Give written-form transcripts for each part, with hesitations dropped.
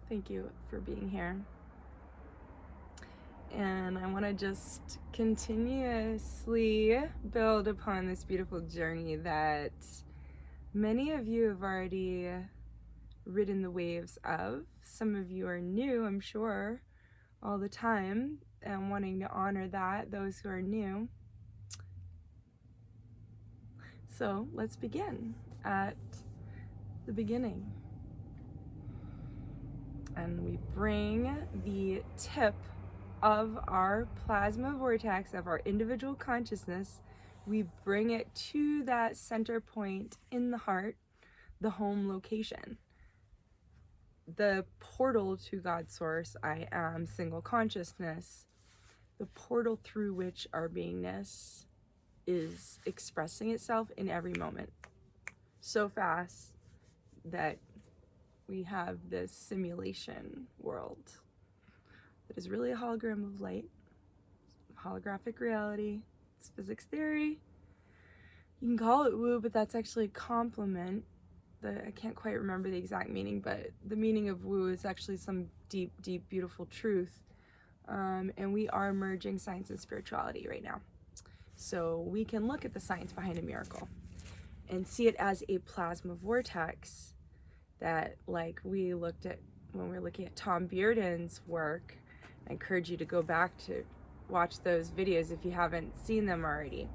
Thank you for being here. And I want to just continuously build upon this beautiful journey that many of you have already ridden the waves of. Some of you are new, I'm sure, all the time, and wanting to honor that, those who are new. So let's begin at the beginning. And we bring the tip of our plasma vortex, of our individual consciousness, we bring it to that center point in the heart, the home location, the portal to God's source, I am, single consciousness, the portal through which our beingness is expressing itself in every moment so fast that we have this simulation world that is really a hologram of light, holographic reality. It's physics theory. You can call it woo, but that's actually a compliment. I can't quite remember the exact meaning, but the meaning of woo is actually some deep, deep, beautiful truth. And we are merging science and spirituality right now. So we can look at the science behind a miracle and see it as a plasma vortex that, like we looked at when we were looking at Tom Bearden's work. I encourage you to go back to watch those videos if you haven't seen them already.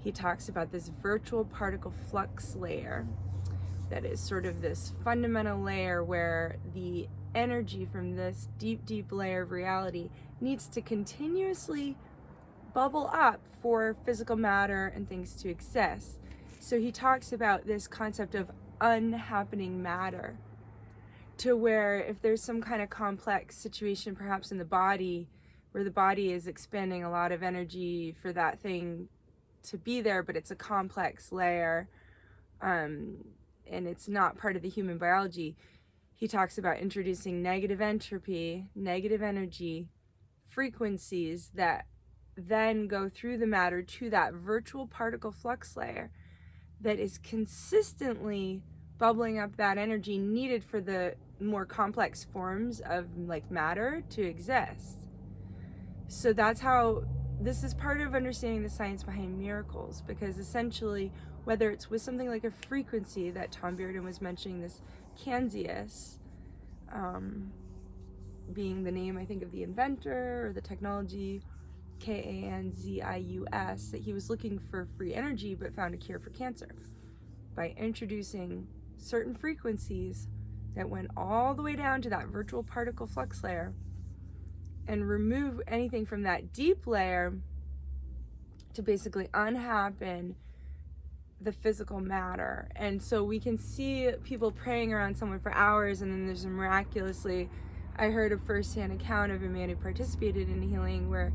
He talks about this virtual particle flux layer that is sort of this fundamental layer where the energy from this deep, deep layer of reality needs to continuously bubble up for physical matter and things to exist. So he talks about this concept of unhappening matter, to where if there's some kind of complex situation perhaps in the body where the body is expending a lot of energy for that thing to be there, but it's a complex layer, and it's not part of the human biology, he talks about introducing negative entropy, negative energy, frequencies that then go through the matter to that virtual particle flux layer that is consistently bubbling up that energy needed for the more complex forms of like matter to exist. So that's how this is part of understanding the science behind miracles, because essentially whether it's with something like a frequency that Tom Bearden was mentioning, this Kanzius, being the name I think of the inventor or the technology, Kanzius, that he was looking for free energy but found a cure for cancer by introducing certain frequencies that went all the way down to that virtual particle flux layer and remove anything from that deep layer to basically unhappen the physical matter. And so we can see people praying around someone for hours, and then there's a miraculously, I heard a first-hand account of a man who participated in healing where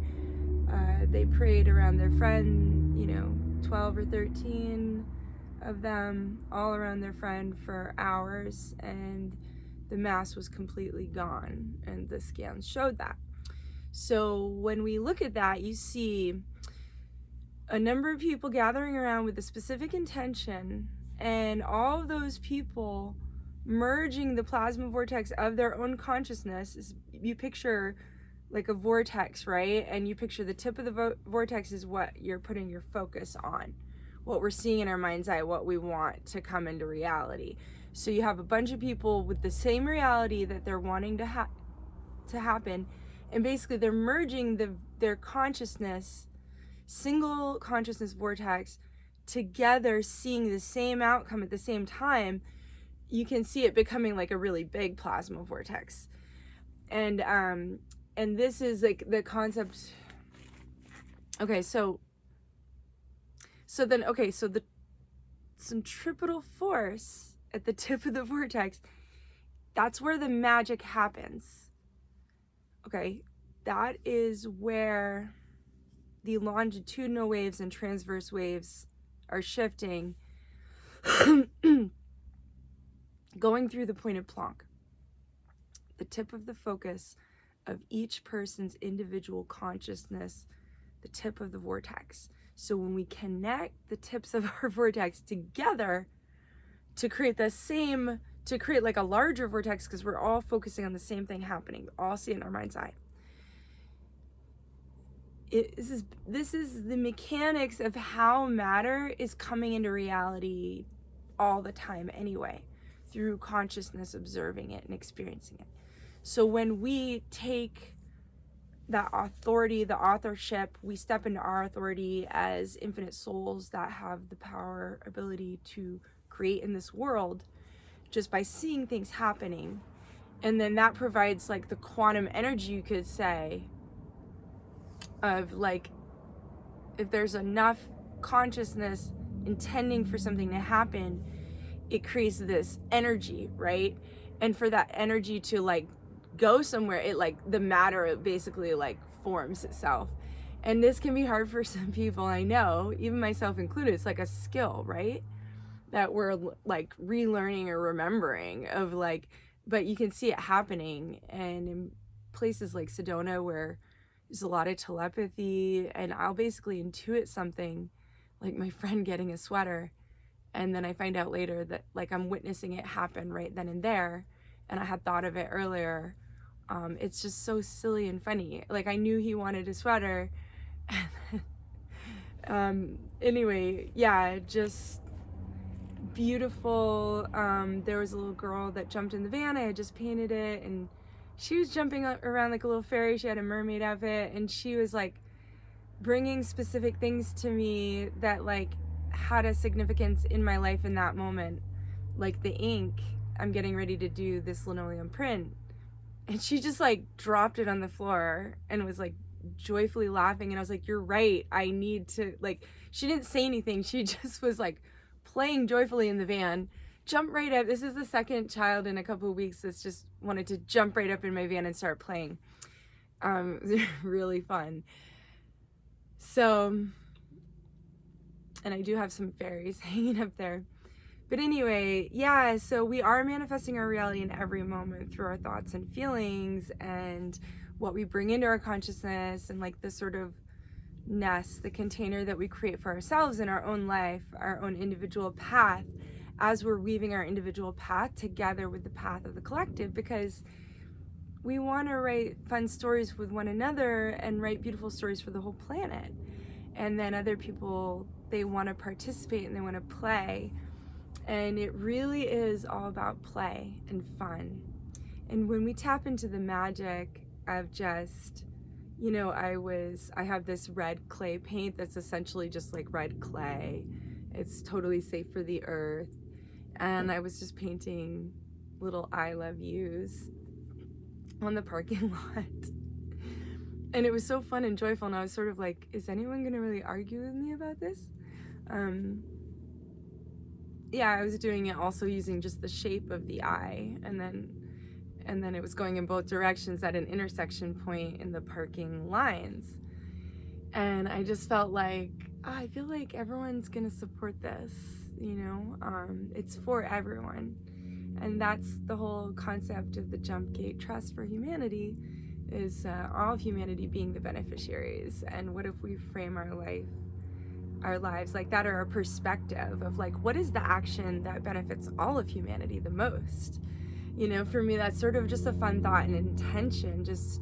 they prayed around their friend, 12 or 13 of them all around their friend for hours, and the mass was completely gone, and the scans showed that. So when we look at that, you see a number of people gathering around with a specific intention, and all of those people merging the plasma vortex of their own consciousness. You picture like a vortex, right? And you picture the tip of the vortex is what you're putting your focus on, what we're seeing in our mind's eye, what we want to come into reality. So you have a bunch of people with the same reality that they're wanting to happen, and basically they're merging their consciousness, single consciousness vortex together, seeing the same outcome at the same time. You can see it becoming like a really big plasma vortex. And this is like the concept. Okay, so the centripetal force at the tip of the vortex, that's where the magic happens. Okay, that is where the longitudinal waves and transverse waves are shifting, going through the point of Planck, the tip of the focus of each person's individual consciousness, the tip of the vortex. So when we connect the tips of our vortex together to create the same to create like a larger vortex, because we're all focusing on the same thing happening, all see it in our mind's eye. This is the mechanics of how matter is coming into reality all the time anyway, through consciousness observing it and experiencing it. So when we take that authority, the authorship, we step into our authority as infinite souls that have the power, ability to create in this world just by seeing things happening. And then that provides like the quantum energy, you could say, of like, if there's enough consciousness intending for something to happen, it creates this energy, right? And for that energy to like go somewhere, it like the matter, it basically like forms itself. And this can be hard for some people, I know, even myself included. It's like a skill, right? That we're like relearning or remembering of like, but you can see it happening. And in places like Sedona where there's a lot of telepathy, and I'll basically intuit something, like my friend getting a sweater, and then I find out later that like I'm witnessing it happen right then and there, and I had thought of it earlier. It's just so silly and funny. Like I knew he wanted a sweater, and anyway, yeah, just beautiful. There was a little girl that jumped in the van. I had just painted it, and she was jumping around like a little fairy. She had a mermaid outfit, and she was like bringing specific things to me that like had a significance in my life in that moment. Like the ink, I'm getting ready to do this linoleum print, and she just like dropped it on the floor and was like joyfully laughing. And I was like, you're right, I need to, like, she didn't say anything, she just was like playing joyfully in the van. Jump right up. This is the second child in a couple of weeks that's just wanted to jump right up in my van and start playing. Really fun. So, and I do have some fairies hanging up there. But anyway, yeah, so we are manifesting our reality in every moment through our thoughts and feelings and what we bring into our consciousness, and like the sort of nest, the container that we create for ourselves in our own life, our own individual path, as we're weaving our individual path together with the path of the collective, because we want to write fun stories with one another and write beautiful stories for the whole planet. And then other people, they want to participate and they want to play. And it really is all about play and fun. And when we tap into the magic of just, you know, I have this red clay paint that's essentially just like red clay. It's totally safe for the earth. And I was just painting little I love yous on the parking lot. And it was so fun and joyful, and I was sort of like, is anyone gonna really argue with me about this? Yeah, I was doing it also using just the shape of the eye, and then it was going in both directions at an intersection point in the parking lines. And I just felt like, I feel like everyone's gonna support this, you know? It's for everyone. And that's the whole concept of the Jump Gate Trust for Humanity, is all of humanity being the beneficiaries. And what if we frame our lives like that, or a perspective of like, what is the action that benefits all of humanity the most? You know, for me, that's sort of just a fun thought and intention, just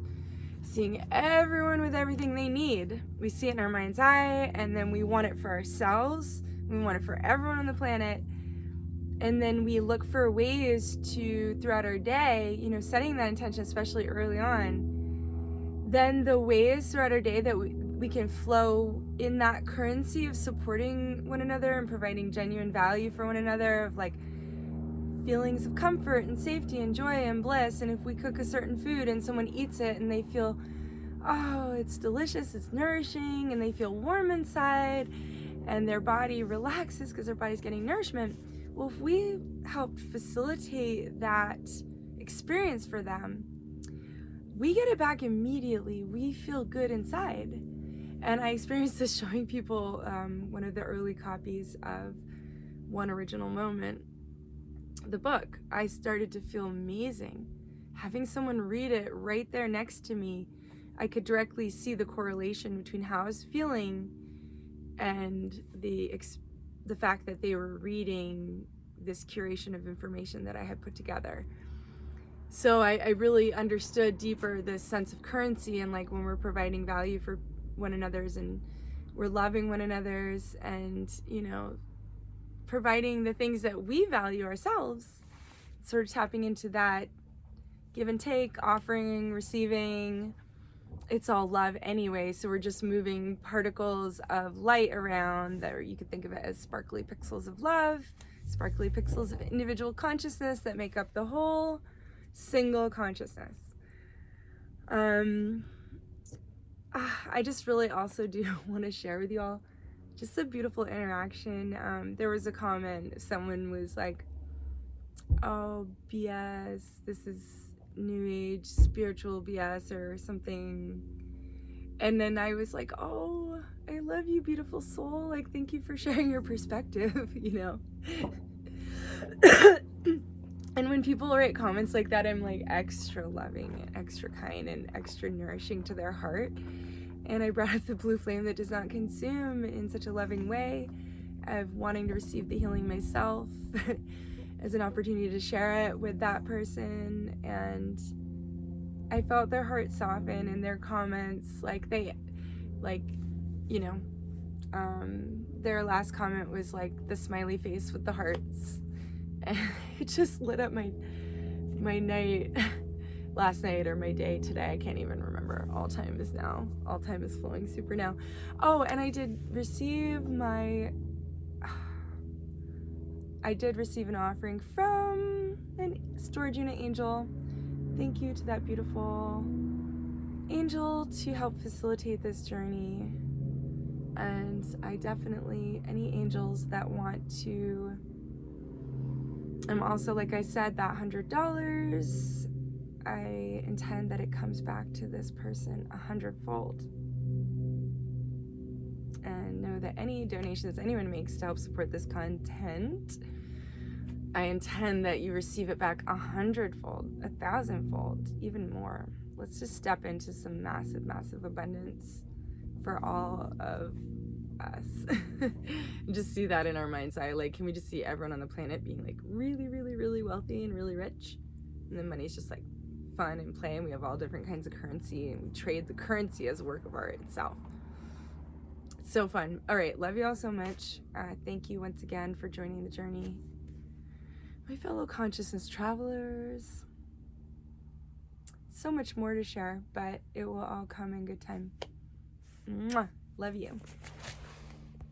seeing everyone with everything they need. We see it in our mind's eye, and then we want it for ourselves. We want it for everyone on the planet. And then we look for ways to, throughout our day, you know, setting that intention, especially early on, then the ways throughout our day that we can flow in that currency of supporting one another and providing genuine value for one another, of like feelings of comfort and safety and joy and bliss. And if we cook a certain food and someone eats it and they feel, oh, it's delicious, it's nourishing, and they feel warm inside and their body relaxes because their body's getting nourishment. Well, if we helped facilitate that experience for them, we get it back immediately. We feel good inside. And I experienced this showing people one of the early copies of One Original Moment, the book. I started to feel amazing. Having someone read it right there next to me, I could directly see the correlation between how I was feeling and the fact that they were reading this curation of information that I had put together. So I really understood deeper this sense of currency, and like when we're providing value for one another's and we're loving one another's and, you know, providing the things that we value ourselves, sort of tapping into that give and take, offering, receiving. It's all love anyway, so we're just moving particles of light around that you could think of it as sparkly pixels of love, sparkly pixels of individual consciousness that make up the whole single consciousness. I just really also do want to share with you all just a beautiful interaction. There was a comment, someone was like, oh, BS, this is new age spiritual BS or something. And then I was like, oh, I love you, beautiful soul. Like, thank you for sharing your perspective, you know. And when people write comments like that, I'm like extra loving and extra kind and extra nourishing to their heart. And I brought up the blue flame that does not consume in such a loving way, of wanting to receive the healing myself as an opportunity to share it with that person. And I felt their heart soften in their comments, like they, like, you know, their last comment was like the smiley face with the hearts. And it just lit up my night last night, or my day today. I can't even remember. All time is flowing super now. Oh, and I did receive an offering from a storage unit angel. Thank you to that beautiful angel to help facilitate this journey. And I definitely, any angels that want to, I'm also, like I said, that $100, I intend that it comes back to this person 100-fold. And know that any donations anyone makes to help support this content, I intend that you receive it back 100-fold, 1,000-fold, even more. Let's just step into some massive, massive abundance for all of us. Just see that in our mind's eye. Like, can we just see everyone on the planet being like really, really, really wealthy and really rich? And then money's just like fun and play, and we have all different kinds of currency, and we trade the currency as a work of art itself. So fun. All right, love you all so much. Thank you once again for joining the journey, my fellow consciousness travelers. So much more to share, but it will all come in good time. Mwah. Love you.